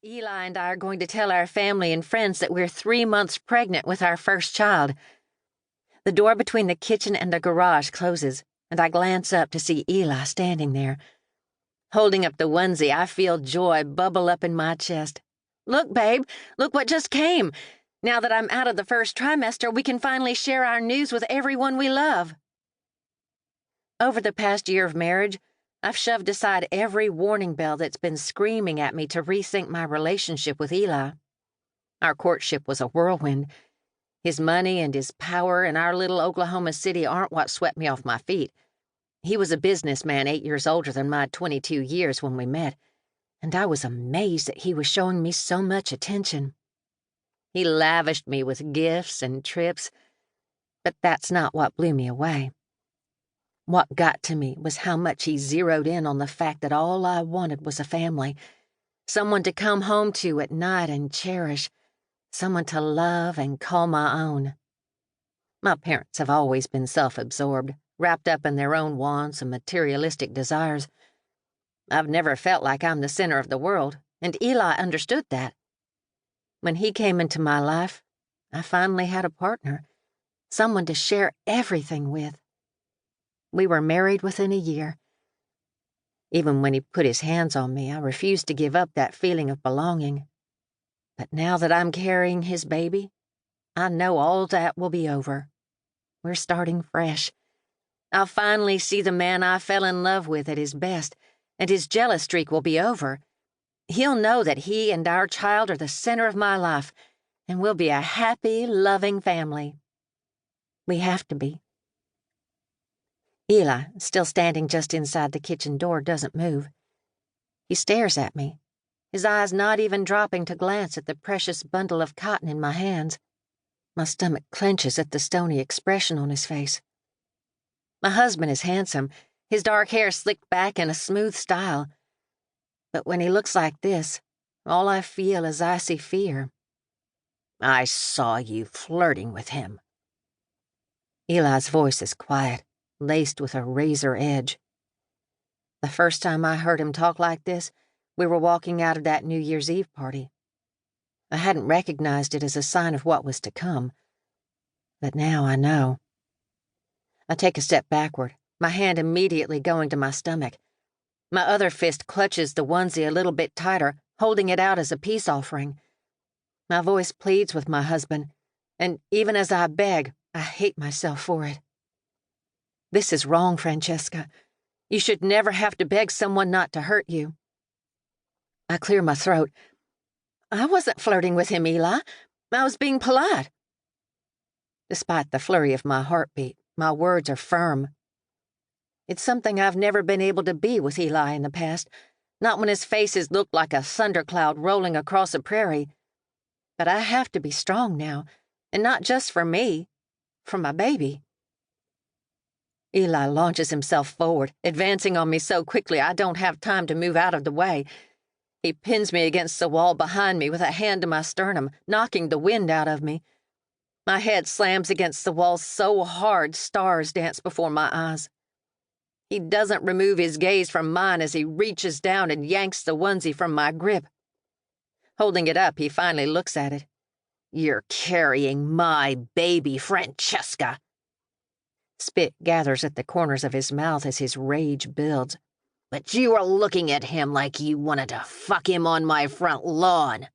Eli and I are going to tell our family and friends that we're 3 months pregnant with our first child. The door between the kitchen and the garage closes, and I glance up to see Eli standing there. Holding up the onesie, I feel joy bubble up in my chest. Look, babe, look what just came. Now that I'm out of the first trimester, we can finally share our news with everyone we love. Over the past year of marriage, I've shoved aside every warning bell that's been screaming at me to resync my relationship with Eli. Our courtship was a whirlwind. His money and his power in our little Oklahoma City aren't what swept me off my feet. He was a businessman 8 years older than my 22 years when we met, and I was amazed that he was showing me so much attention. He lavished me with gifts and trips, but that's not what blew me away. What got to me was how much he zeroed in on the fact that all I wanted was a family, someone to come home to at night and cherish, someone to love and call my own. My parents have always been self-absorbed, wrapped up in their own wants and materialistic desires. I've never felt like I'm the center of the world, and Eli understood that. When he came into my life, I finally had a partner, someone to share everything with. We were married within a year. Even when he put his hands on me, I refused to give up that feeling of belonging. But now that I'm carrying his baby, I know all that will be over. We're starting fresh. I'll finally see the man I fell in love with at his best, and his jealous streak will be over. He'll know that he and our child are the center of my life, and we'll be a happy, loving family. We have to be. Eli, still standing just inside the kitchen door, doesn't move. He stares at me, his eyes not even dropping to glance at the precious bundle of cotton in my hands. My stomach clenches at the stony expression on his face. My husband is handsome, his dark hair slicked back in a smooth style. But when he looks like this, all I feel is icy fear. I saw you flirting with him. Eli's voice is quiet, laced with a razor edge. The first time I heard him talk like this, we were walking out of that New Year's Eve party. I hadn't recognized it as a sign of what was to come, but now I know. I take a step backward, my hand immediately going to my stomach. My other fist clutches the onesie a little bit tighter, holding it out as a peace offering. My voice pleads with my husband, and even as I beg, I hate myself for it. This is wrong, Francesca. You should never have to beg someone not to hurt you. I clear my throat. I wasn't flirting with him, Eli. I was being polite. Despite the flurry of my heartbeat, my words are firm. It's something I've never been able to be with Eli in the past, not when his face has looked like a thundercloud rolling across a prairie. But I have to be strong now, and not just for me, for my baby. Eli launches himself forward, advancing on me so quickly I don't have time to move out of the way. He pins me against the wall behind me with a hand to my sternum, knocking the wind out of me. My head slams against the wall so hard stars dance before my eyes. He doesn't remove his gaze from mine as he reaches down and yanks the onesie from my grip. Holding it up, he finally looks at it. You're carrying my baby, Francesca. Spit gathers at the corners of his mouth as his rage builds. But you are looking at him like you wanted to fuck him on my front lawn.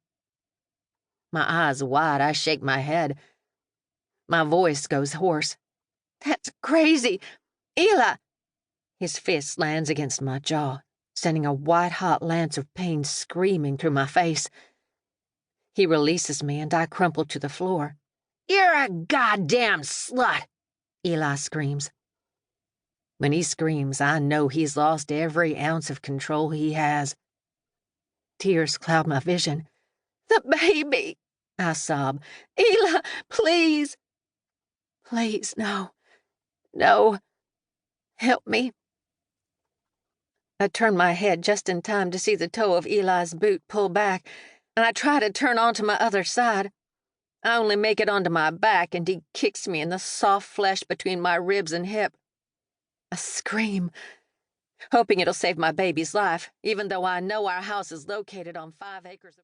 My eyes wide, I shake my head. My voice goes hoarse. That's crazy. Eli! His fist lands against my jaw, sending a white-hot lance of pain screaming through my face. He releases me and I crumple to the floor. You're a goddamn slut! Eli screams. When he screams, I know he's lost every ounce of control he has. Tears cloud my vision. The baby! I sob. Eli, please! Please, no. No. Help me. I turn my head just in time to see the toe of Eli's boot pull back, and I try to turn onto my other side. I only make it onto my back, and he kicks me in the soft flesh between my ribs and hip. I scream, hoping it'll save my baby's life, even though I know our house is located on 5 acres of...